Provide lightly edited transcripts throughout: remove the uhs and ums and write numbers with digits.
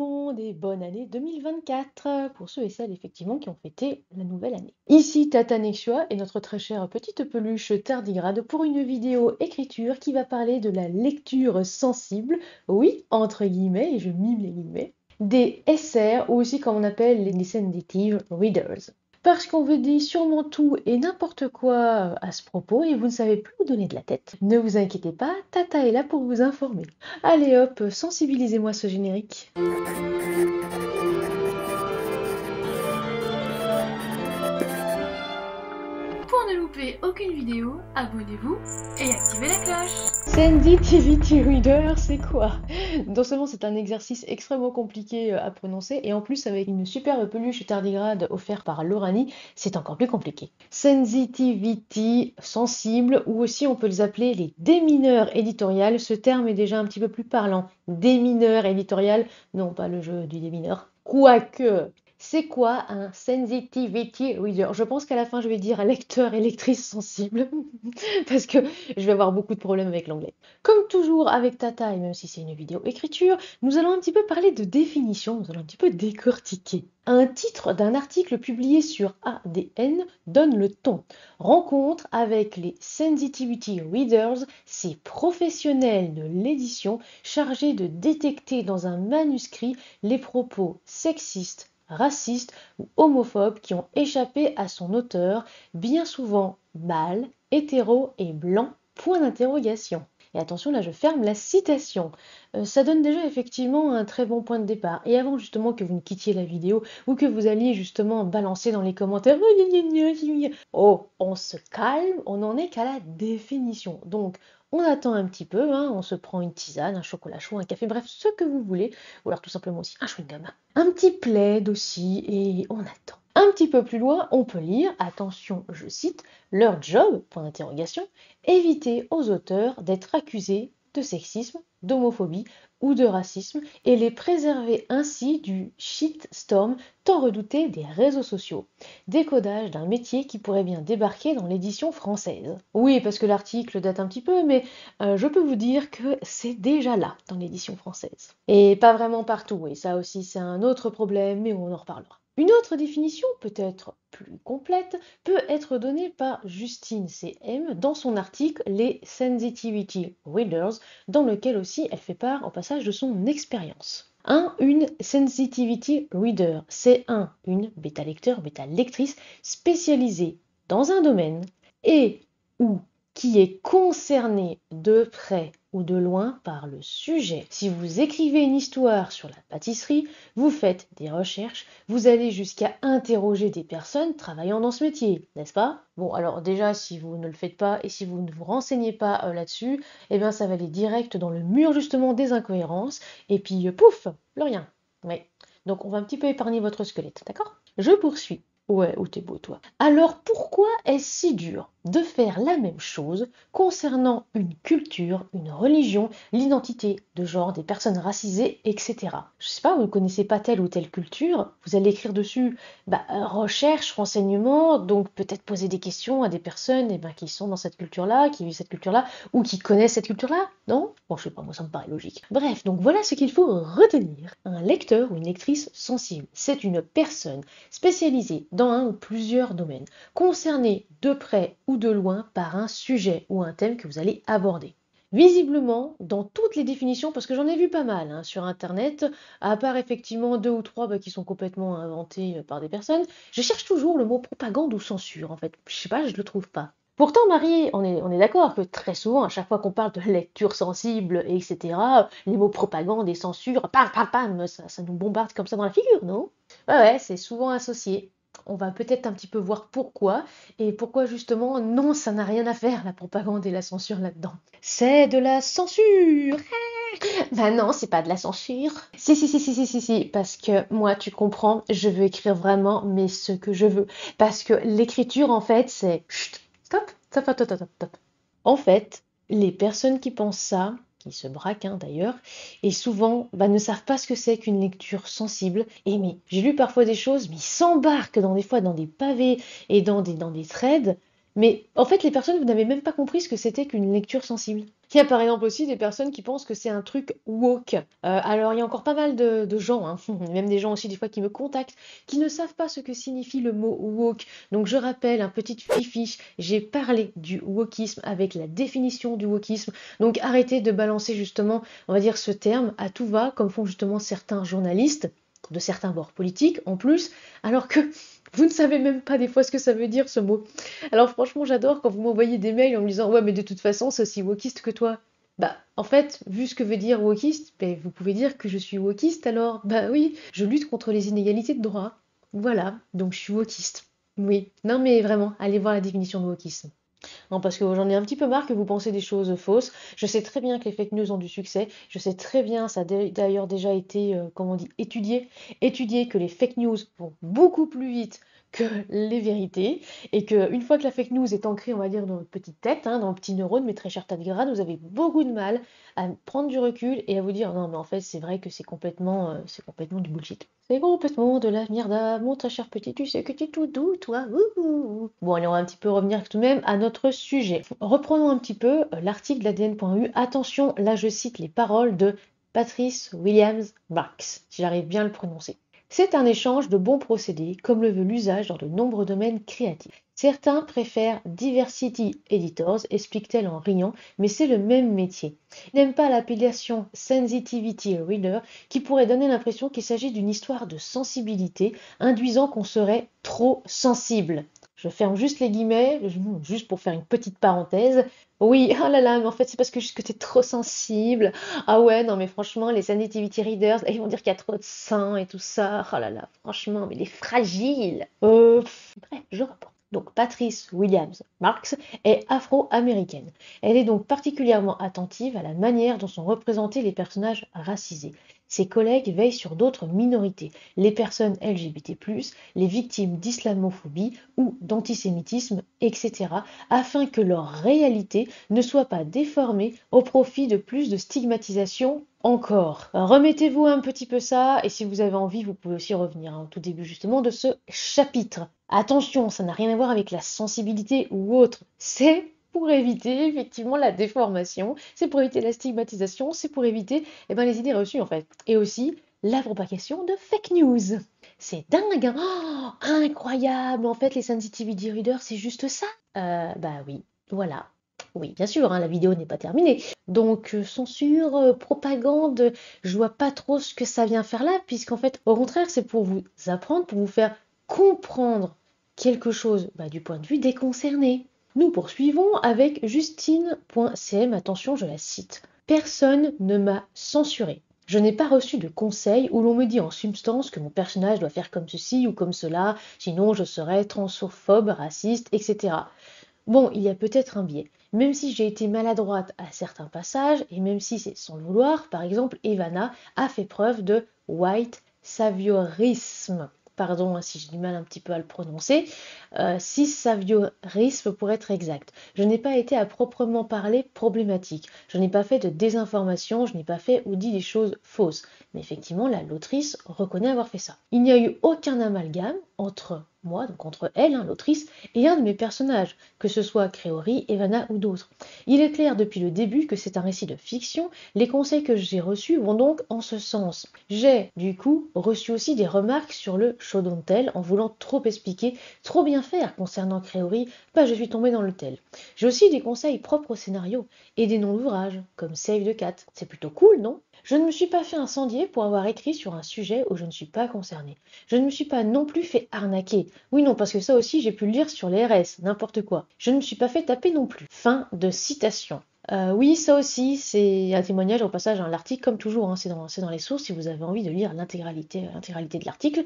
monde et bonne année 2024 pour ceux et celles effectivement qui ont fêté la nouvelle année. Ici Tata Nexua et notre très chère petite peluche tardigrade pour une vidéo écriture qui va parler de la lecture sensible, oui, entre guillemets, et je mime les guillemets, des SR ou aussi comme on appelle les sensitive readers. Parce qu'on vous dit sûrement tout et n'importe quoi à ce propos et vous ne savez plus où donner de la tête. Ne vous inquiétez pas, Tata est là pour vous informer. Allez hop, sensibilisez-moi ce générique. Pour ne louper aucune vidéo, abonnez-vous et activez la cloche. Sensitivity Reader, c'est quoi? Non seulement c'est un exercice extrêmement compliqué à prononcer, et en plus avec une superbe peluche tardigrade offerte par Lorani, c'est encore plus compliqué. Sensitivity, sensible, ou aussi on peut les appeler les démineurs éditoriales. Ce terme est déjà un petit peu plus parlant. Démineur éditorial, non pas le jeu du démineur. Quoique, c'est quoi un sensitivity reader? Je pense qu'à la fin je vais dire lecteur et lectrice sensible, parce que je vais avoir beaucoup de problèmes avec l'anglais. Comme toujours avec Tata, et même si c'est une vidéo écriture, nous allons un petit peu parler de définition, nous allons un petit peu décortiquer. Un titre d'un article publié sur ADN donne le ton. Rencontre avec les Sensitivity Readers, ces professionnels de l'édition chargés de détecter dans un manuscrit les propos sexistes, racistes ou homophobes qui ont échappé à son auteur, bien souvent mâle, hétéro et blanc, point d'interrogation. Et attention, là je ferme la citation. Ça donne déjà effectivement un très bon point de départ. Et avant justement que vous ne quittiez la vidéo ou que vous alliez justement balancer dans les commentaires oh, on se calme, on n'en est qu'à la définition. Donc on attend un petit peu, hein, on se prend une tisane, un chocolat chaud, un café, bref, ce que vous voulez, ou alors tout simplement aussi un chewing-gum. Un petit plaid aussi, et on attend. Un petit peu plus loin, on peut lire, attention, je cite, leur job, point d'interrogation, éviter aux auteurs d'être accusés de sexisme, d'homophobie ou de racisme et les préserver ainsi du shitstorm tant redouté des réseaux sociaux. Décodage d'un métier qui pourrait bien débarquer dans l'édition française. Oui, parce que l'article date un petit peu, mais je peux vous dire que c'est déjà là dans l'édition française. Et pas vraiment partout, et ça aussi c'est un autre problème, mais on en reparlera. Une autre définition, peut-être plus complète, peut être donnée par Justine C.M. dans son article Les Sensitivity Readers, dans lequel aussi elle fait part au passage de son expérience. Une sensitivity reader, c'est une bêta-lecteur, bêta-lectrice spécialisée dans un domaine et ou qui est concerné de près ou de loin par le sujet. Si vous écrivez une histoire sur la pâtisserie, vous faites des recherches, vous allez jusqu'à interroger des personnes travaillant dans ce métier, n'est-ce pas? Bon, alors déjà, si vous ne le faites pas et si vous ne vous renseignez pas là-dessus, eh bien ça va aller direct dans le mur justement des incohérences, et puis pouf, plus rien. Ouais. Donc on va un petit peu épargner votre squelette, d'accord? Je poursuis. Ouais, où t'es beau toi. Alors pourquoi est-ce si dur de faire la même chose concernant une culture, une religion, l'identité de genre, des personnes racisées, etc. Je sais pas, vous ne connaissez pas telle ou telle culture, vous allez écrire dessus recherche, renseignement, donc peut-être poser des questions à des personnes qui sont dans cette culture-là, qui vivent cette culture-là, ou qui connaissent cette culture-là, non? Bon, je sais pas, moi ça me paraît logique. Bref, donc voilà ce qu'il faut retenir. Un lecteur ou une lectrice sensible, c'est une personne spécialisée dans un ou plusieurs domaines, concernée de près ou de loin par un sujet ou un thème que vous allez aborder. Visiblement, dans toutes les définitions, parce que j'en ai vu pas mal sur Internet, à part effectivement deux ou trois qui sont complètement inventés par des personnes, je cherche toujours le mot propagande ou censure, en fait. Je sais pas, je le trouve pas. Pourtant, Marie, on est d'accord que très souvent, à chaque fois qu'on parle de lecture sensible, etc., les mots propagande et censure, pam, pam, pam, ça nous bombarde comme ça dans la figure, non? Ouais, c'est souvent associé. On va peut-être un petit peu voir pourquoi, et pourquoi justement, non, ça n'a rien à faire, la propagande et la censure là-dedans. C'est de la censure! Bah non, c'est pas de la censure. Si, parce que moi, tu comprends, je veux écrire vraiment, mais ce que je veux. Parce que l'écriture, en fait, c'est... Chut, stop. En fait, les personnes qui pensent ça, qui se braquent d'ailleurs, et souvent ne savent pas ce que c'est qu'une lecture sensible. Et mais j'ai lu parfois des choses, mais ils s'embarquent des fois dans des pavés et dans des threads. Mais en fait, les personnes, vous n'avez même pas compris ce que c'était qu'une lecture sensible. Il y a par exemple aussi des personnes qui pensent que c'est un truc woke. Alors il y a encore pas mal de gens, hein, même des gens aussi des fois qui me contactent, qui ne savent pas ce que signifie le mot woke. Donc je rappelle, un petit fiche, j'ai parlé du wokisme avec la définition du wokisme. Donc arrêtez de balancer justement, on va dire, ce terme à tout va, comme font justement certains journalistes de certains bords politiques en plus, alors que vous ne savez même pas des fois ce que ça veut dire ce mot. Alors franchement, j'adore quand vous m'envoyez des mails en me disant ouais, mais de toute façon, c'est aussi wokiste que toi. Bah, en fait, vu ce que veut dire wokiste, ben, vous pouvez dire que je suis wokiste alors. Bah oui, je lutte contre les inégalités de droit. Voilà, donc je suis wokiste. Oui, non mais vraiment, allez voir la définition de wokisme. Non, parce que j'en ai un petit peu marre que vous pensez des choses fausses. Je sais très bien que les fake news ont du succès. Je sais très bien, ça a d'ailleurs déjà été, comment on dit, étudié que les fake news vont beaucoup plus vite que les vérités, et qu'une fois que la fake news est ancrée, on va dire, dans votre petite tête, hein, dans le petit neurone, mes très chers tardigrades, vous avez beaucoup de mal à prendre du recul et à vous dire non, mais en fait, c'est vrai que c'est complètement du bullshit. C'est complètement de la merde, mon très cher petit, tu sais que tu es tout doux, toi. Ouh, ouh. Bon, allez, on va un petit peu revenir tout de même à notre sujet. Reprenons un petit peu l'article d'ADN.eu. Attention, là je cite les paroles de Patrice Williams Marx, si j'arrive bien à le prononcer. C'est un échange de bons procédés, comme le veut l'usage dans de nombreux domaines créatifs. Certains préfèrent Diversity Editors, explique-t-elle en riant, mais c'est le même métier. Ils n'aiment pas l'appellation Sensitivity Reader, qui pourrait donner l'impression qu'il s'agit d'une histoire de sensibilité, induisant qu'on serait trop sensible. Je ferme juste les guillemets, juste pour faire une petite parenthèse. Oui, oh là là, mais en fait, c'est parce que juste que t'es trop sensible. Ah ouais, non, mais franchement, les sensitivity readers, ils vont dire qu'il y a trop de sang et tout ça. Oh là là, franchement, mais les fragiles. Bref, je reprends. Donc, Patrice Williams Marx est afro-américaine. Elle est donc particulièrement attentive à la manière dont sont représentés les personnages racisés. Ses collègues veillent sur d'autres minorités, les personnes LGBT+, les victimes d'islamophobie ou d'antisémitisme, etc., afin que leur réalité ne soit pas déformée au profit de plus de stigmatisation encore. Remettez-vous un petit peu ça, et si vous avez envie, vous pouvez aussi revenir au tout début justement de ce chapitre. Attention, ça n'a rien à voir avec la sensibilité ou autre, c'est pour éviter effectivement la déformation, c'est pour éviter la stigmatisation, c'est pour éviter les idées reçues en fait. Et aussi la propagation de fake news. C'est dingue, hein. Oh, incroyable. En fait, les sensitivity readers, c'est juste ça. Bah oui, voilà. Oui, bien sûr, hein, la vidéo n'est pas terminée. Donc, censure, propagande, je vois pas trop ce que ça vient faire là, puisqu'en fait, au contraire, c'est pour vous apprendre, pour vous faire comprendre quelque chose du point de vue des concernés. Nous poursuivons avec Justine.cm, attention, je la cite. Personne ne m'a censuré. Je n'ai pas reçu de conseils où l'on me dit en substance que mon personnage doit faire comme ceci ou comme cela, sinon je serais transphobe, raciste, etc. Bon, il y a peut-être un biais. Même si j'ai été maladroite à certains passages, et même si c'est sans le vouloir, par exemple, Evana a fait preuve de white saviorisme. Pardon si j'ai du mal un petit peu à le prononcer, cis-saviorisme pour être exact. Je n'ai pas été à proprement parler problématique. Je n'ai pas fait de désinformation, je n'ai pas fait ou dit des choses fausses. Mais effectivement, l'autrice reconnaît avoir fait ça. Il n'y a eu aucun amalgame entre moi, donc entre elle, l'autrice, et un de mes personnages, que ce soit Créori, Evana ou d'autres. Il est clair depuis le début que c'est un récit de fiction, les conseils que j'ai reçus vont donc en ce sens. J'ai, du coup, reçu aussi des remarques sur le show don't tell, en voulant trop expliquer, trop bien faire concernant Créori, je suis tombée dans le tel. J'ai aussi des conseils propres au scénario, et des noms d'ouvrages, comme Save the Cat. C'est plutôt cool, non? Je ne me suis pas fait incendier pour avoir écrit sur un sujet où je ne suis pas concernée. Je ne me suis pas non plus fait arnaquer. Oui, non, parce que ça aussi, j'ai pu le lire sur les RS, n'importe quoi. Je ne me suis pas fait taper non plus. Fin de citation. Oui, ça aussi, c'est un témoignage au passage, hein, l'article, comme toujours, hein, c'est dans les sources si vous avez envie de lire l'intégralité de l'article,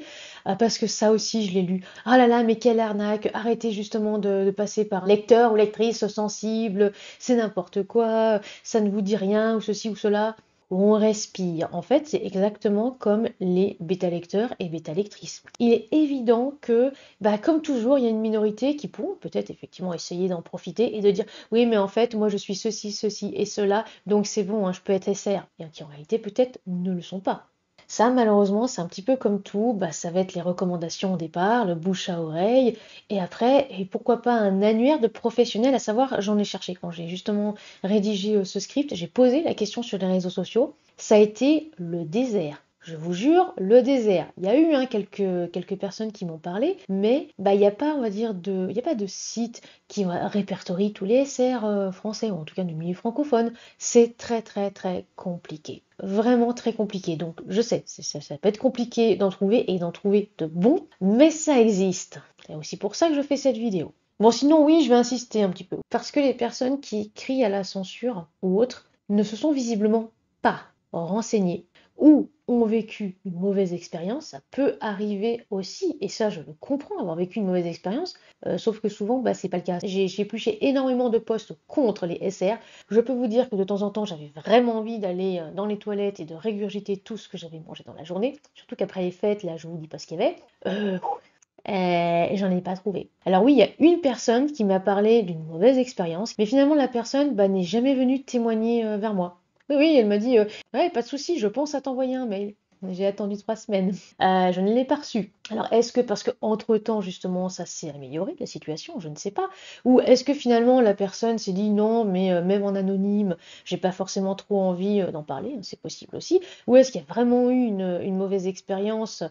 parce que ça aussi, je l'ai lu. Ah là là, mais quelle arnaque! Arrêtez justement de passer par lecteur ou lectrice sensible, c'est n'importe quoi, ça ne vous dit rien, ou ceci ou cela. On respire. En fait, c'est exactement comme les bêta-lecteurs et bêta-lectrices. Il est évident que, comme toujours, il y a une minorité qui pourront peut-être effectivement essayer d'en profiter et de dire oui, mais en fait, moi je suis ceci et cela, donc c'est bon, hein, je peux être SR. Et qui en réalité peut-être ne le sont pas. Ça, malheureusement, c'est un petit peu comme tout, bah, ça va être les recommandations au départ, le bouche à oreille, et après, et pourquoi pas un annuaire de professionnels, à savoir, j'en ai cherché quand j'ai justement rédigé ce script, j'ai posé la question sur les réseaux sociaux, ça a été le désert. Je vous jure, le désert. Il y a eu quelques personnes qui m'ont parlé, mais bah, il n'y a pas, on va dire, il y a pas de site qui répertorie tous les SR français, ou en tout cas du milieu francophone. C'est très très très compliqué. Vraiment très compliqué. Donc je sais, ça peut être compliqué d'en trouver et d'en trouver de bons, mais ça existe. C'est aussi pour ça que je fais cette vidéo. Bon, sinon, oui, je vais insister un petit peu. Parce que les personnes qui crient à la censure ou autres ne se sont visiblement pas renseignées ou ont vécu une mauvaise expérience. Ça peut arriver aussi, et ça, je le comprends, avoir vécu une mauvaise expérience, sauf que souvent, bah, c'est pas le cas. J'ai épluché énormément de posts contre les SR. Je peux vous dire que de temps en temps, j'avais vraiment envie d'aller dans les toilettes et de régurgiter tout ce que j'avais mangé dans la journée. Surtout qu'après les fêtes, là, je vous dis pas ce qu'il y avait. J'en ai pas trouvé. Alors oui, il y a une personne qui m'a parlé d'une mauvaise expérience, mais finalement la personne bah, n'est jamais venue témoigner vers moi. Oui, oui, elle m'a dit ouais, pas de souci, je pense à t'envoyer un mail. J'ai attendu 3 semaines. Je ne l'ai pas reçu. Alors est-ce que parce que entre-temps justement ça s'est amélioré la situation, je ne sais pas. Ou est-ce que finalement la personne s'est dit non, mais même en anonyme, j'ai pas forcément trop envie d'en parler, hein, c'est possible aussi. Ou est-ce qu'il y a vraiment eu une mauvaise expérience,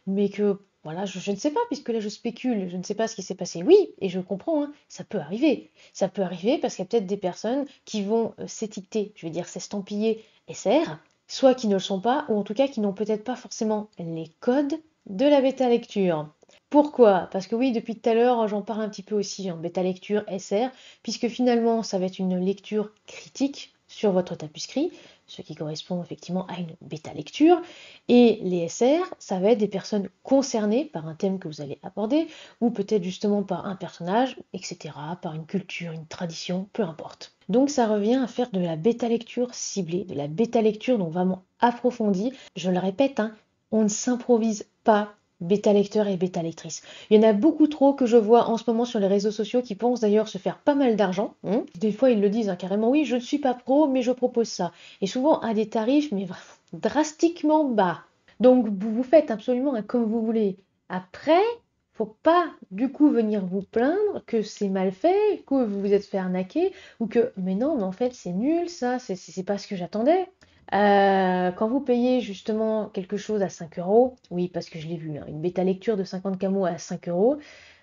mais que voilà, je ne sais pas, puisque là je spécule, je ne sais pas ce qui s'est passé. Oui, et je comprends, hein, ça peut arriver. Ça peut arriver parce qu'il y a peut-être des personnes qui vont s'étiqueter, je veux dire s'estampiller SR, soit qui ne le sont pas, ou en tout cas qui n'ont peut-être pas forcément les codes de la bêta lecture. Pourquoi? Parce que oui, depuis tout à l'heure, j'en parle un petit peu aussi en bêta lecture SR, puisque finalement, ça va être une lecture critique sur votre tapuscrit, ce qui correspond effectivement à une bêta lecture. Et les SR, ça va être des personnes concernées par un thème que vous allez aborder, ou peut-être justement par un personnage, etc., par une culture, une tradition, peu importe. Donc ça revient à faire de la bêta lecture ciblée, de la bêta lecture donc vraiment approfondie. Je le répète, hein, on ne s'improvise pas bêta lecteur et bêta lectrice. Il y en a beaucoup trop que je vois en ce moment sur les réseaux sociaux qui pensent d'ailleurs se faire pas mal d'argent. Des fois ils le disent hein, carrément, oui je ne suis pas pro mais je propose ça. Et souvent à des tarifs mais vraiment drastiquement bas. Donc vous faites absolument comme vous voulez. Après, faut pas du coup venir vous plaindre que c'est mal fait, que vous vous êtes fait arnaquer, ou que mais non, mais en fait c'est nul ça, c'est pas ce que j'attendais. Quand vous payez justement quelque chose à 5 euros, oui parce que je l'ai vu, hein, une bêta lecture de 50 camos à 5 euros,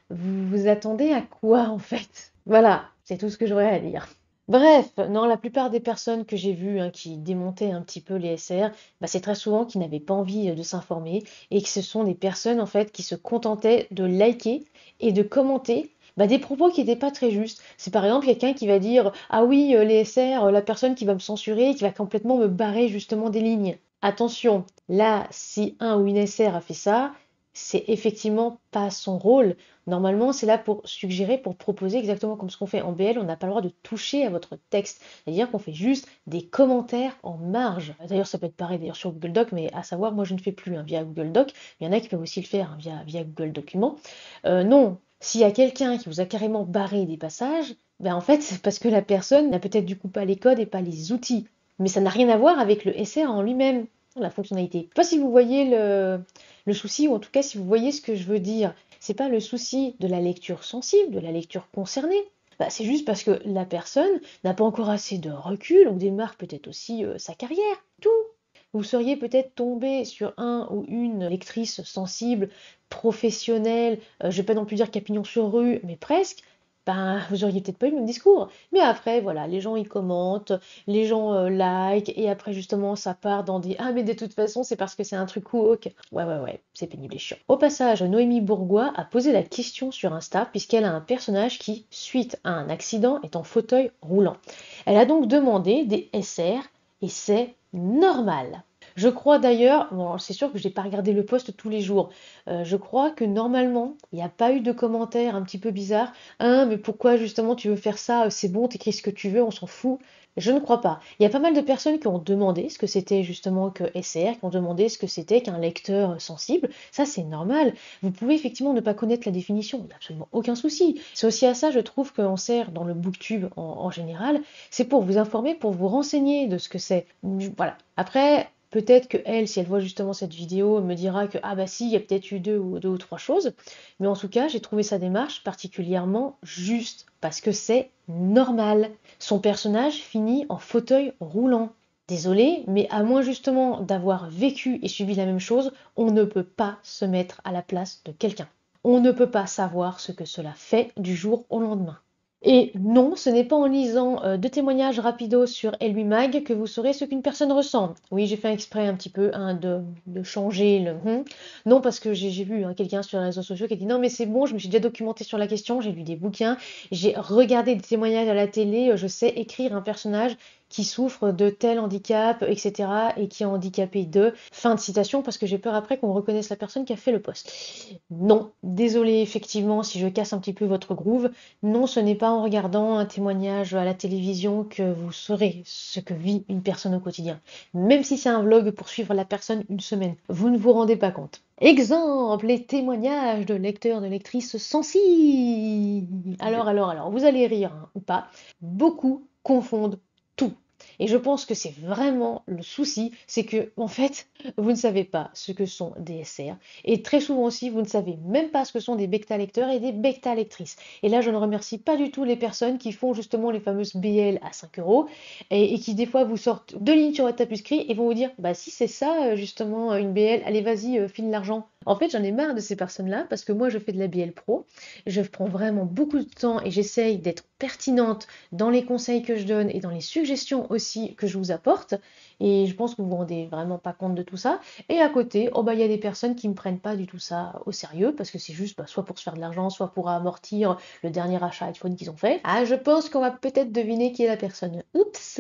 vous vous attendez à quoi en fait? Voilà, c'est tout ce que j'aurais à dire. Bref, non, la plupart des personnes que j'ai vues hein, qui démontaient un petit peu les SR, bah, c'est très souvent qu'ils n'avaient pas envie de s'informer et que ce sont des personnes en fait qui se contentaient de liker et de commenter bah, des propos qui n'étaient pas très justes. C'est par exemple quelqu'un qui va dire ah oui, les SR, la personne qui va me censurer, qui va complètement me barrer justement des lignes. Attention, là, si un ou une SR a fait ça, c'est effectivement pas son rôle. Normalement, c'est là pour suggérer, pour proposer exactement comme ce qu'on fait en BL, on n'a pas le droit de toucher à votre texte. C'est-à-dire qu'on fait juste des commentaires en marge. D'ailleurs, ça peut être pareil d'ailleurs sur Google Doc, mais à savoir, moi je ne fais plus hein, via Google Doc. Il y en a qui peuvent aussi le faire hein, via Google Documents. Non, s'il y a quelqu'un qui vous a carrément barré des passages, ben en fait, c'est parce que la personne n'a peut-être du coup pas les codes et pas les outils. Mais ça n'a rien à voir avec le SR en lui-même, la fonctionnalité. Je ne sais pas si vous voyez le souci, ou en tout cas si vous voyez ce que je veux dire. C'est pas le souci de la lecture sensible, de la lecture concernée. Bah, c'est juste parce que la personne n'a pas encore assez de recul ou démarre peut-être aussi sa carrière, tout. Vous seriez peut-être tombé sur un ou une lectrice sensible, professionnelle, je vais pas non plus dire capignon sur rue, mais presque, ben vous auriez peut-être pas eu le même discours. Mais après, voilà, les gens y commentent, les gens like, et après justement ça part dans des ah mais de toute façon c'est parce que c'est un truc woke. Ouais, c'est pénible et chiant. Au passage, Noémie Bourgois a posé la question sur Insta puisqu'elle a un personnage qui, suite à un accident, est en fauteuil roulant. Elle a donc demandé des SR et c'est normal. Je crois d'ailleurs, bon, c'est sûr que je n'ai pas regardé le post tous les jours, je crois que normalement, il n'y a pas eu de commentaires un petit peu bizarres. Hein, mais pourquoi justement tu veux faire ça? C'est bon, t'écris ce que tu veux, on s'en fout. Je ne crois pas. Il y a pas mal de personnes qui ont demandé ce que c'était justement que SR, qui ont demandé ce que c'était qu'un lecteur sensible. Ça, c'est normal. Vous pouvez effectivement ne pas connaître la définition, il n'y a absolument aucun souci. C'est aussi à ça, je trouve, qu'on sert dans le booktube en général. C'est pour vous informer, pour vous renseigner de ce que c'est. Voilà. Après, Peut-être que elle, si elle voit justement cette vidéo, me dira que ah bah si, il y a peut-être eu deux ou trois choses. Mais en tout cas, j'ai trouvé sa démarche particulièrement juste parce que c'est normal. Son personnage finit en fauteuil roulant. Désolé, mais à moins justement d'avoir vécu et subi la même chose, on ne peut pas se mettre à la place de quelqu'un. On ne peut pas savoir ce que cela fait du jour au lendemain. Et non, ce n'est pas en lisant deux témoignages rapidos sur Elwi Mag que vous saurez ce qu'une personne ressent. Oui, j'ai fait exprès un petit peu de changer le Non, parce que j'ai vu quelqu'un sur les réseaux sociaux qui a dit non, mais c'est bon, je me suis déjà documenté sur la question, j'ai lu des bouquins, j'ai regardé des témoignages à la télé, je sais écrire un personnage qui souffre de tel handicap, etc., et qui est handicapé de. Fin de citation, parce que j'ai peur après qu'on reconnaisse la personne qui a fait le post. Non, désolé, effectivement, si je casse un petit peu votre groove. Non, ce n'est pas en regardant un témoignage à la télévision que vous saurez ce que vit une personne au quotidien. Même si c'est un vlog pour suivre la personne une semaine, vous ne vous rendez pas compte. Exemple, les témoignages de lecteurs, de lectrices sensibles. Alors, vous allez rire ou pas, beaucoup confondent tout. Et je pense que c'est vraiment le souci, c'est que, en fait, vous ne savez pas ce que sont des SR. Et très souvent aussi, vous ne savez même pas ce que sont des bêta-lecteurs et des bêta-lectrices. Et là, je ne remercie pas du tout les personnes qui font justement les fameuses BL à 5 euros et qui, des fois, vous sortent deux lignes sur votre tapuscrit et vont vous dire bah, si c'est ça, justement, une BL, allez, vas-y, file l'argent. En fait, j'en ai marre de ces personnes-là parce que moi, je fais de la BL pro. Je prends vraiment beaucoup de temps et j'essaye d'être pertinente dans les conseils que je donne et dans les suggestions aussi que je vous apporte. Et je pense que vous vous rendez vraiment pas compte de tout ça. Et à côté, oh bah, il y a des personnes qui ne prennent pas du tout ça au sérieux parce que c'est juste soit pour se faire de l'argent, soit pour amortir le dernier achat iPhone qu'ils ont fait. Ah, je pense qu'on va peut-être deviner qui est la personne. Oups!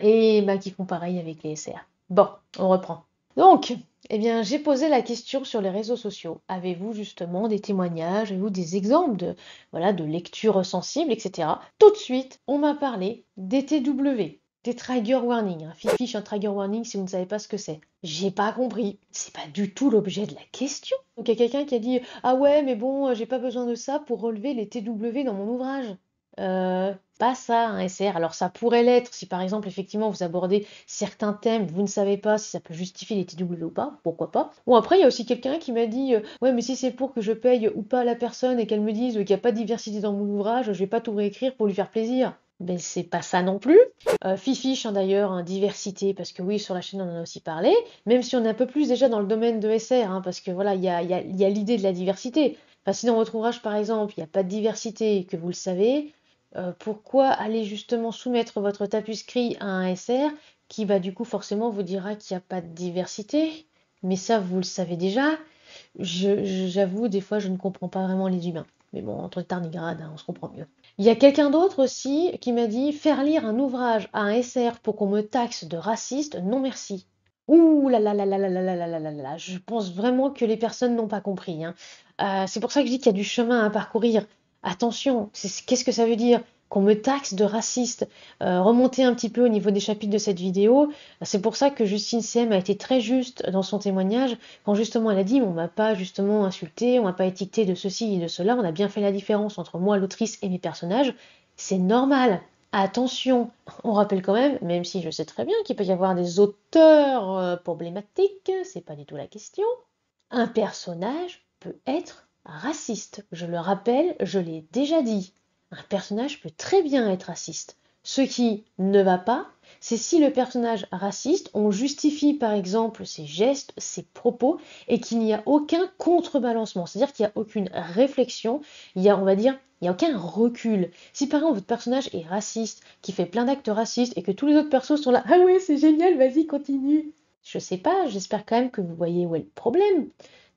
Et bah, qui font pareil avec les SR. Bon, on reprend. Donc, eh bien, j'ai posé la question sur les réseaux sociaux. Avez-vous justement des témoignages, avez-vous des exemples de lecture sensible, etc. Tout de suite, on m'a parlé des TW, des trigger warnings. Fiche un trigger warning si vous ne savez pas ce que c'est. J'ai pas compris. C'est pas du tout l'objet de la question. Donc il y a quelqu'un qui a dit ah ouais, mais bon, j'ai pas besoin de ça pour relever les TW dans mon ouvrage. Pas ça, un SR. Alors ça pourrait l'être si par exemple effectivement vous abordez certains thèmes, vous ne savez pas si ça peut justifier les TW ou pas, pourquoi pas. Ou après il y a aussi quelqu'un qui m'a dit ouais mais si c'est pour que je paye ou pas la personne et qu'elle me dise qu'il n'y a pas de diversité dans mon ouvrage, je vais pas tout réécrire pour lui faire plaisir. Ben c'est pas ça non plus. Fifiche d'ailleurs, diversité, parce que oui sur la chaîne on en a aussi parlé, même si on est un peu plus déjà dans le domaine de SR, parce que voilà il y a l'idée de la diversité. Enfin, si dans votre ouvrage par exemple il n'y a pas de diversité et que vous le savez, pourquoi aller justement soumettre votre tapuscrit à un SR qui va du coup forcément vous dira qu'il n'y a pas de diversité? Mais ça, vous le savez déjà. J'avoue, des fois, je ne comprends pas vraiment les humains. Mais bon, entre tardigrades, on se comprend mieux. Il y a quelqu'un d'autre aussi qui m'a dit faire lire un ouvrage à un SR pour qu'on me taxe de raciste, non merci. Ouh là là là là là là là là là là là, je pense vraiment que les personnes n'ont pas compris. C'est pour ça que je dis qu'il y a du chemin à parcourir. Attention, qu'est-ce que ça veut dire? Qu'on me taxe de raciste. Remonter un petit peu au niveau des chapitres de cette vidéo. C'est pour ça que Justine CM a été très juste dans son témoignage quand justement elle a dit on m'a pas justement insulté, on m'a pas étiqueté de ceci et de cela, on a bien fait la différence entre moi, l'autrice et mes personnages. C'est normal. Attention, on rappelle quand même si je sais très bien qu'il peut y avoir des auteurs problématiques, c'est pas du tout la question, un personnage peut être raciste. Je le rappelle, je l'ai déjà dit. Un personnage peut très bien être raciste. Ce qui ne va pas, c'est si le personnage raciste, on justifie par exemple ses gestes, ses propos, et qu'il n'y a aucun contrebalancement. C'est-à-dire qu'il n'y a aucune réflexion, on va dire, il n'y a aucun recul. Si par exemple votre personnage est raciste, qui fait plein d'actes racistes, et que tous les autres persos sont là, ah ouais, c'est génial, vas-y, continue. Je sais pas, j'espère quand même que vous voyez où est le problème.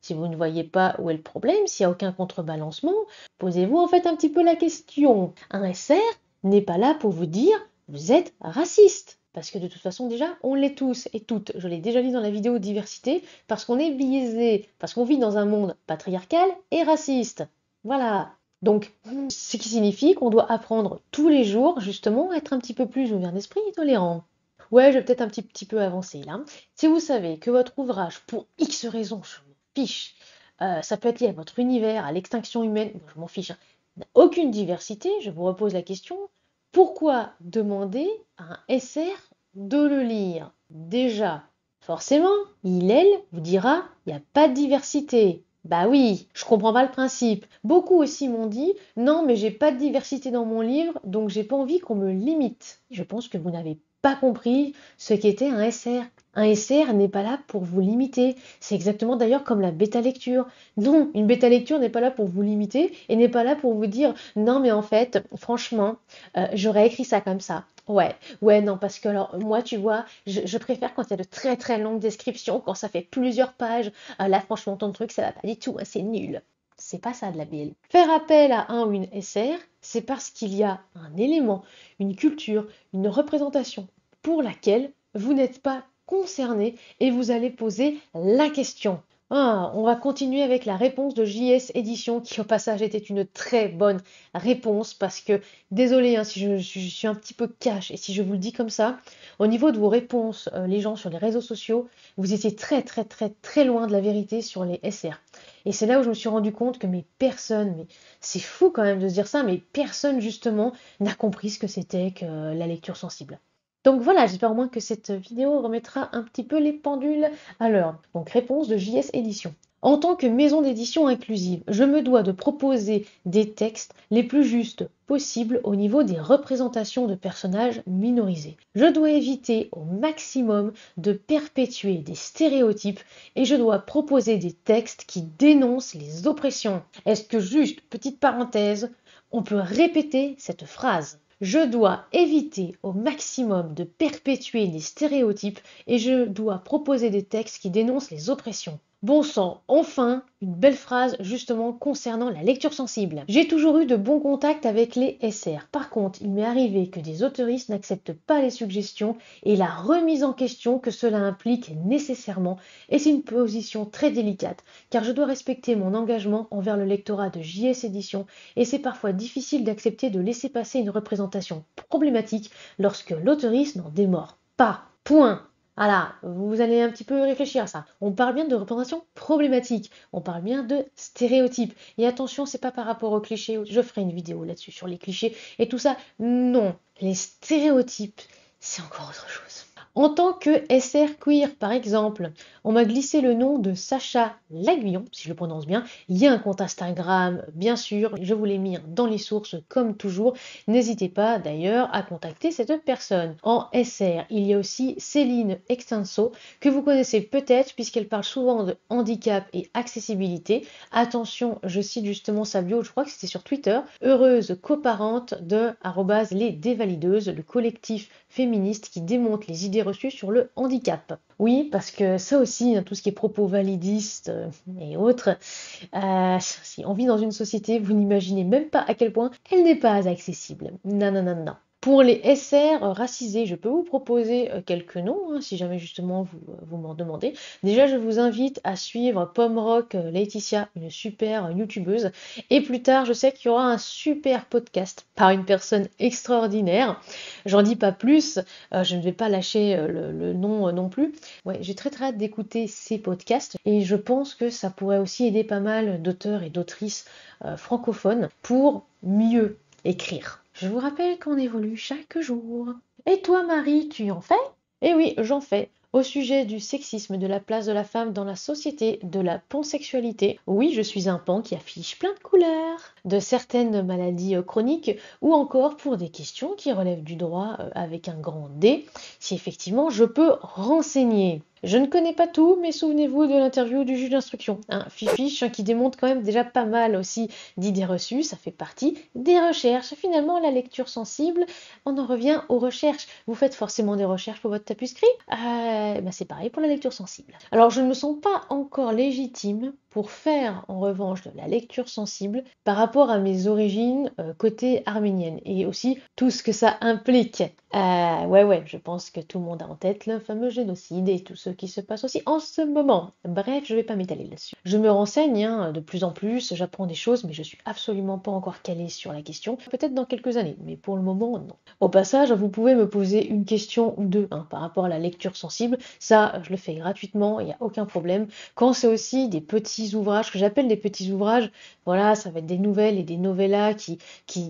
Si vous ne voyez pas où est le problème, s'il n'y a aucun contrebalancement, posez-vous en fait un petit peu la question. Un SR n'est pas là pour vous dire vous êtes raciste. Parce que de toute façon déjà, on l'est tous et toutes. Je l'ai déjà dit dans la vidéo diversité, parce qu'on est biaisé, parce qu'on vit dans un monde patriarcal et raciste. Voilà. Donc, ce qui signifie qu'on doit apprendre tous les jours justement à être un petit peu plus ouvert d'esprit et tolérant. Ouais, je vais peut-être un petit peu avancer là. Si vous savez que votre ouvrage, pour X raisons, je m'en fiche, ça peut être lié à votre univers, à l'extinction humaine, je m'en fiche, n'a aucune diversité, je vous repose la question, pourquoi demander à un SR de le lire? Déjà, Forcément, elle vous dira, il n'y a pas de diversité. Bah oui, je comprends pas le principe. Beaucoup aussi m'ont dit, non, mais j'ai pas de diversité dans mon livre, donc j'ai pas envie qu'on me limite. Je pense que vous n'avez pas compris ce qu'était un SR. Un SR n'est pas là pour vous limiter. C'est exactement d'ailleurs comme la bêta lecture. Non, une bêta lecture n'est pas là pour vous limiter et n'est pas là pour vous dire, non, mais en fait, franchement, j'aurais écrit ça comme ça. Ouais, ouais, non, parce que alors, moi, tu vois, je préfère quand il y a de très très longues descriptions, quand ça fait plusieurs pages. Là, franchement, ton truc, ça va pas du tout, hein, c'est nul. C'est pas ça de la BL. Faire appel à un ou une SR, c'est parce qu'il y a un élément, une culture, une représentation pour laquelle vous n'êtes pas concerné et vous allez poser la question. Ah, on va continuer avec la réponse de JS Édition qui au passage était une très bonne réponse parce que, désolé hein, si je suis un petit peu cash et si je vous le dis comme ça, au niveau de vos réponses, les gens sur les réseaux sociaux, vous étiez très très très très loin de la vérité sur les SR. Et c'est là où je me suis rendu compte que mais c'est fou quand même de se dire ça, mais personne justement n'a compris ce que c'était que la lecture sensible. Donc voilà, j'espère au moins que cette vidéo remettra un petit peu les pendules à l'heure. Donc réponse de JS Édition. En tant que maison d'édition inclusive, je me dois de proposer des textes les plus justes possibles au niveau des représentations de personnages minorisés. Je dois éviter au maximum de perpétuer des stéréotypes et je dois proposer des textes qui dénoncent les oppressions. Est-ce que juste, petite parenthèse, on peut répéter cette phrase? Je dois éviter au maximum de perpétuer des stéréotypes et je dois proposer des textes qui dénoncent les oppressions. Bon sang, enfin, une belle phrase justement concernant la lecture sensible. J'ai toujours eu de bons contacts avec les SR. Par contre, il m'est arrivé que des autoristes n'acceptent pas les suggestions et la remise en question que cela implique nécessairement. Et c'est une position très délicate, car je dois respecter mon engagement envers le lectorat de JS Édition et c'est parfois difficile d'accepter de laisser passer une représentation problématique lorsque l'autoriste n'en démord pas. Point. Voilà, vous allez un petit peu réfléchir à ça. On parle bien de représentation problématique, on parle bien de stéréotypes. Et attention, c'est pas par rapport aux clichés, je ferai une vidéo là-dessus sur les clichés et tout ça. Non, les stéréotypes, c'est encore autre chose. En tant que SR queer, par exemple, on m'a glissé le nom de Sacha Laguillon, si je le prononce bien. Il y a un compte Instagram, bien sûr, je vous l'ai mis dans les sources comme toujours. N'hésitez pas d'ailleurs à contacter cette personne. En SR, il y a aussi Céline Extenso, que vous connaissez peut-être puisqu'elle parle souvent de handicap et accessibilité. Attention, je cite justement sa bio, je crois que c'était sur Twitter, heureuse coparente de les dévalideuses, le collectif féministe qui démonte les idées reçues sur le handicap. Oui, parce que ça aussi, hein, tout ce qui est propos validistes et autres, si on vit dans une société, vous n'imaginez même pas à quel point elle n'est pas accessible. Non, non, non, non. Pour les SR racisés, je peux vous proposer quelques noms, hein, si jamais justement vous m'en demandez. Déjà, je vous invite à suivre Pomrock Laetitia, une super youtubeuse. Et plus tard, je sais qu'il y aura un super podcast par une personne extraordinaire. J'en dis pas plus, je ne vais pas lâcher le nom non plus. Ouais, j'ai très très hâte d'écouter ces podcasts et je pense que ça pourrait aussi aider pas mal d'auteurs et d'autrices francophones pour mieux écrire. Je vous rappelle qu'on évolue chaque jour. Et toi, Marie, tu en fais? Eh oui, j'en fais. Au sujet du sexisme, de la place de la femme dans la société, de la pansexualité, oui, je suis un pan qui affiche plein de couleurs, de certaines maladies chroniques, ou encore pour des questions qui relèvent du droit avec un grand D, si effectivement je peux renseigner. Je ne connais pas tout, mais souvenez-vous de l'interview du juge d'instruction. Fifiche qui démontre quand même déjà pas mal aussi d'idées reçues, ça fait partie des recherches. Finalement, la lecture sensible, on en revient aux recherches. Vous faites forcément des recherches pour votre tapuscrit c'est pareil pour la lecture sensible. Alors, je ne me sens pas encore légitime pour faire en revanche de la lecture sensible par rapport à mes origines côté arménienne et aussi tout ce que ça implique. Ouais, je pense que tout le monde a en tête le fameux génocide et tout ce qui se passe aussi en ce moment. Bref, je vais pas m'étaler là-dessus. Je me renseigne de plus en plus, j'apprends des choses, mais je suis absolument pas encore calée sur la question. Peut-être dans quelques années, mais pour le moment, non. Au passage, vous pouvez me poser une question ou deux par rapport à la lecture sensible. Ça, je le fais gratuitement, il n'y a aucun problème. Quand c'est aussi des petits petits ouvrages, que j'appelle des petits ouvrages, voilà, ça va être des nouvelles et des novellas qui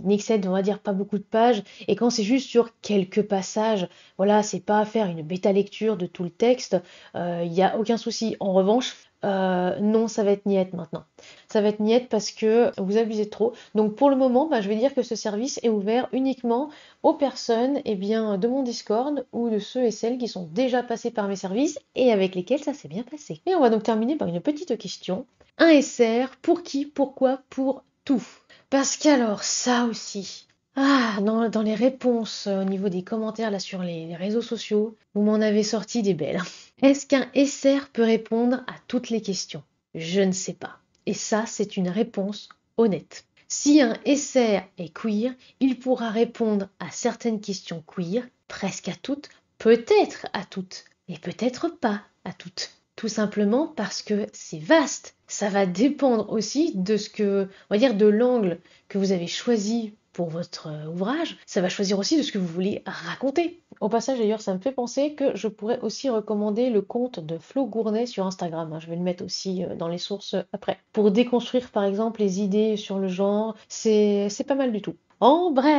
n'excèdent, on va dire, pas beaucoup de pages. Et quand c'est juste sur quelques passages, voilà, c'est pas à faire une bêta lecture de tout le texte, il n'y a aucun souci. En revanche, non, ça va être niette maintenant. Ça va être niette parce que vous abusez trop. Donc pour le moment, bah, je vais dire que ce service est ouvert uniquement aux personnes de mon Discord ou de ceux et celles qui sont déjà passés par mes services et avec lesquels ça s'est bien passé. Et on va donc terminer par une petite question. Un SR, pour qui, pourquoi, pour tout? Parce qu'alors, ça aussi, dans les réponses au niveau des commentaires là sur les réseaux sociaux, vous m'en avez sorti des belles. Est-ce qu'un SR peut répondre à toutes les questions? Je ne sais pas. Et ça, c'est une réponse honnête. Si un SR est queer, il pourra répondre à certaines questions queer, presque à toutes, peut-être à toutes, et peut-être pas à toutes. Tout simplement parce que c'est vaste. Ça va dépendre aussi de on va dire, de l'angle que vous avez choisi pour votre ouvrage. Ça va choisir aussi de ce que vous voulez raconter. Au passage, d'ailleurs, ça me fait penser que je pourrais aussi recommander le compte de Flo Gournay sur Instagram. Je vais le mettre aussi dans les sources après. Pour déconstruire, par exemple, les idées sur le genre, c'est pas mal du tout. En bref,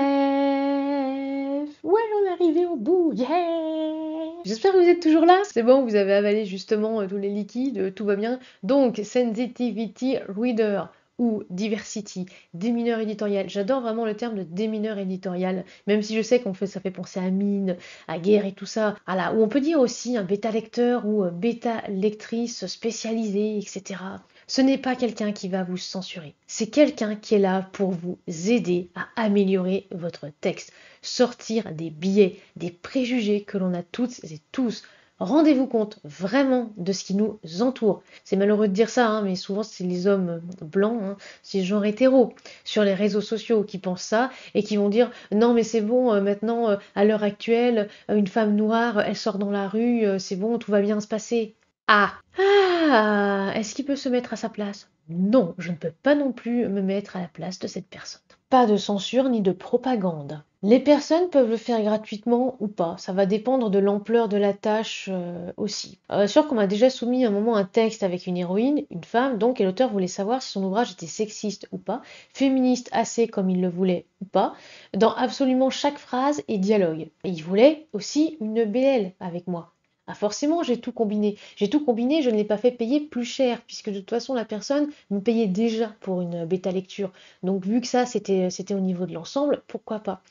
ouais, on est arrivé au bout, yeah! J'espère que vous êtes toujours là. C'est bon, vous avez avalé justement tous les liquides, tout va bien. Donc, Sensitivity Reader ou Diversity, démineur éditorial. J'adore vraiment le terme de démineur éditorial, même si je sais ça fait penser à mine, à guerre et tout ça. Voilà, ou on peut dire aussi un bêta lecteur ou bêta lectrice spécialisée, etc. Ce n'est pas quelqu'un qui va vous censurer. C'est quelqu'un qui est là pour vous aider à améliorer votre texte, sortir des biais, des préjugés que l'on a toutes et tous. Rendez-vous compte vraiment de ce qui nous entoure. C'est malheureux de dire ça, mais souvent c'est les hommes blancs, c'est les gens hétéros sur les réseaux sociaux qui pensent ça et qui vont dire non mais c'est bon, maintenant à l'heure actuelle, une femme noire, elle sort dans la rue, c'est bon, tout va bien se passer. Est-ce qu'il peut se mettre à sa place? Non, je ne peux pas non plus me mettre à la place de cette personne. Pas de censure ni de propagande. Les personnes peuvent le faire gratuitement ou pas, ça va dépendre de l'ampleur de la tâche aussi. Sûr qu'on m'a déjà soumis à un moment un texte avec une héroïne, une femme, donc, et l'auteur voulait savoir si son ouvrage était sexiste ou pas, féministe assez comme il le voulait ou pas, dans absolument chaque phrase et dialogue. Et il voulait aussi une BL avec moi. Forcément, j'ai tout combiné. J'ai tout combiné, je ne l'ai pas fait payer plus cher, puisque de toute façon, la personne me payait déjà pour une bêta lecture. Donc, vu que ça, c'était au niveau de l'ensemble, pourquoi pas?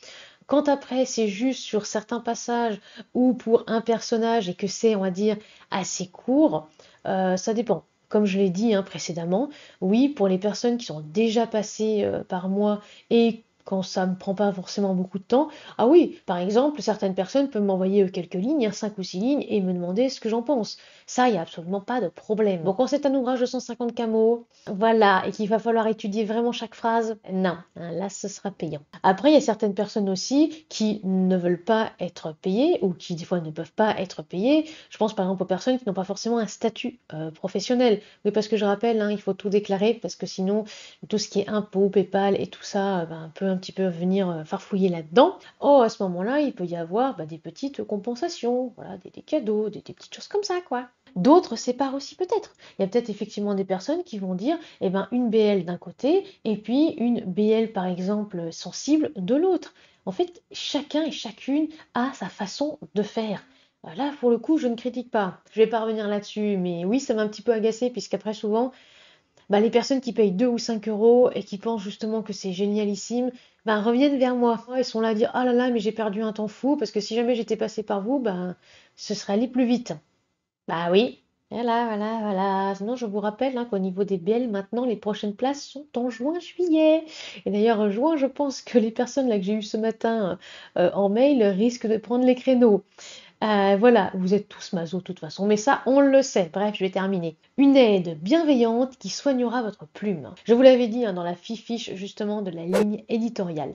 Quand après, c'est juste sur certains passages ou pour un personnage et que c'est, on va dire, assez court, ça dépend. Comme je l'ai dit précédemment, oui, pour les personnes qui sont déjà passées par moi et quand ça ne me prend pas forcément beaucoup de temps, ah oui, par exemple, certaines personnes peuvent m'envoyer quelques lignes, 5 ou 6 lignes, et me demander ce que j'en pense. Ça, il n'y a absolument pas de problème. Donc quand c'est un ouvrage de 150 mots, voilà, et qu'il va falloir étudier vraiment chaque phrase, non, là, ce sera payant. Après, il y a certaines personnes aussi qui ne veulent pas être payées, ou qui des fois ne peuvent pas être payées. Je pense par exemple aux personnes qui n'ont pas forcément un statut professionnel. Oui, parce que je rappelle, il faut tout déclarer, parce que sinon, tout ce qui est impôts, PayPal et tout ça, peut un petit peu venir farfouiller là-dedans. Oh, à ce moment-là, il peut y avoir des petites compensations, voilà, des cadeaux, des petites choses comme ça, quoi. D'autres séparent aussi peut-être. Il y a peut-être effectivement des personnes qui vont dire, une BL d'un côté, et puis une BL par exemple sensible de l'autre. En fait, chacun et chacune a sa façon de faire. Là, pour le coup, je ne critique pas. Je vais pas revenir là-dessus, mais oui, ça m'a un petit peu agacé, puisqu'après, souvent, les personnes qui payent 2 ou 5 euros et qui pensent justement que c'est génialissime, reviennent vers moi. Elles sont là à dire ah là là, mais j'ai perdu un temps fou parce que si jamais j'étais passé par vous, ce serait allé plus vite. Bah oui, voilà, voilà, voilà. Sinon, je vous rappelle qu'au niveau des BL, maintenant, les prochaines places sont en juin-juillet. Et d'ailleurs, juin, je pense que les personnes là que j'ai eues ce matin en mail risquent de prendre les créneaux. Voilà, vous êtes tous maso de toute façon, mais ça, on le sait. Bref, je vais terminer. Une aide bienveillante qui soignera votre plume. Je vous l'avais dit dans la fiche justement de la ligne éditoriale.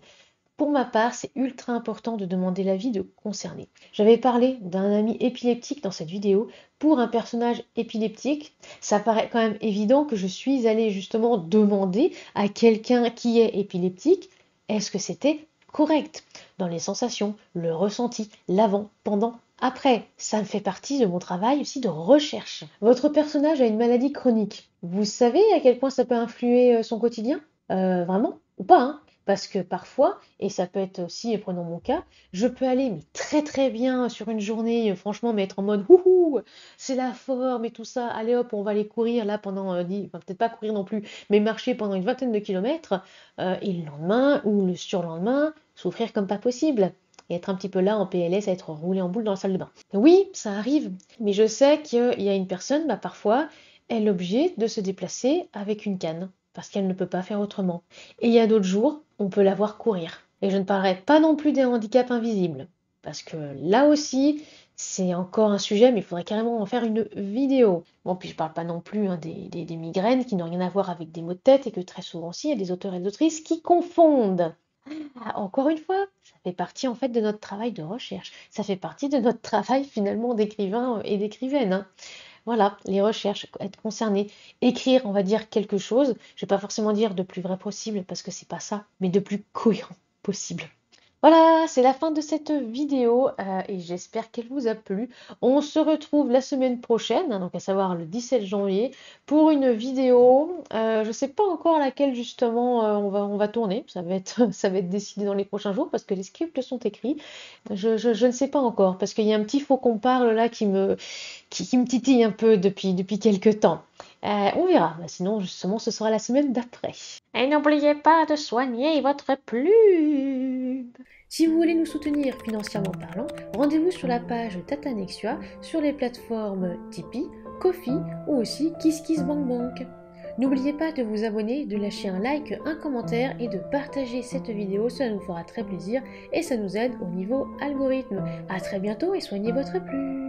Pour ma part, c'est ultra important de demander l'avis de concernés. J'avais parlé d'un ami épileptique dans cette vidéo. Pour un personnage épileptique, ça paraît quand même évident que je suis allée justement demander à quelqu'un qui est épileptique, est-ce que c'était correct dans les sensations, le ressenti, l'avant, pendant, Après, ça me fait partie de mon travail aussi de recherche. Votre personnage a une maladie chronique. Vous savez à quel point ça peut influer son quotidien? Vraiment? Ou pas, hein? Parce que parfois, et ça peut être aussi, prenons mon cas, je peux aller mais très très bien sur une journée, franchement, mais être en mode wouhou, c'est la forme et tout ça. Allez hop, on va aller courir là pendant, enfin, peut-être pas courir non plus, mais marcher pendant une vingtaine de kilomètres, et le lendemain ou le surlendemain, souffrir comme pas possible et être un petit peu là en PLS, à être roulé en boule dans la salle de bain. Oui, ça arrive, mais je sais qu'il y a une personne, bah, parfois, elle est obligée de se déplacer avec une canne, parce qu'elle ne peut pas faire autrement. Et il y a d'autres jours, on peut la voir courir. Et je ne parlerai pas non plus des handicaps invisibles, parce que là aussi, c'est encore un sujet, mais il faudrait carrément en faire une vidéo. Bon, puis je parle pas non plus hein, des migraines qui n'ont rien à voir avec des maux de tête et que très souvent aussi, il y a des auteurs et des autrices qui confondent. Ah, encore une fois, ça fait partie en fait de notre travail de recherche. Ça fait partie de notre travail finalement d'écrivain et d'écrivaine, hein. Voilà, les recherches, être concerné, écrire, on va dire quelque chose. Je vais pas forcément dire de plus vrai possible parce que c'est pas ça, mais de plus cohérent possible. Voilà, c'est la fin de cette vidéo et j'espère qu'elle vous a plu. On se retrouve la semaine prochaine, hein, donc à savoir le 17 janvier, pour une vidéo. Je ne sais pas encore laquelle justement on va tourner. Ça va être, ça va être décidé dans les prochains jours parce que les scripts sont écrits. Je ne sais pas encore parce qu'il y a un petit faux qu'on parle là qui me titille un peu depuis quelques temps. On verra. Bah, sinon, justement, ce sera la semaine d'après. Et n'oubliez pas de soigner votre plume. Si vous voulez nous soutenir financièrement parlant, rendez-vous sur la page Tatanexua sur les plateformes Tipeee, Ko-fi ou aussi KissKissBankBank. N'oubliez pas de vous abonner, de lâcher un like, un commentaire et de partager cette vidéo, cela nous fera très plaisir et ça nous aide au niveau algorithme. A très bientôt et soignez votre plume.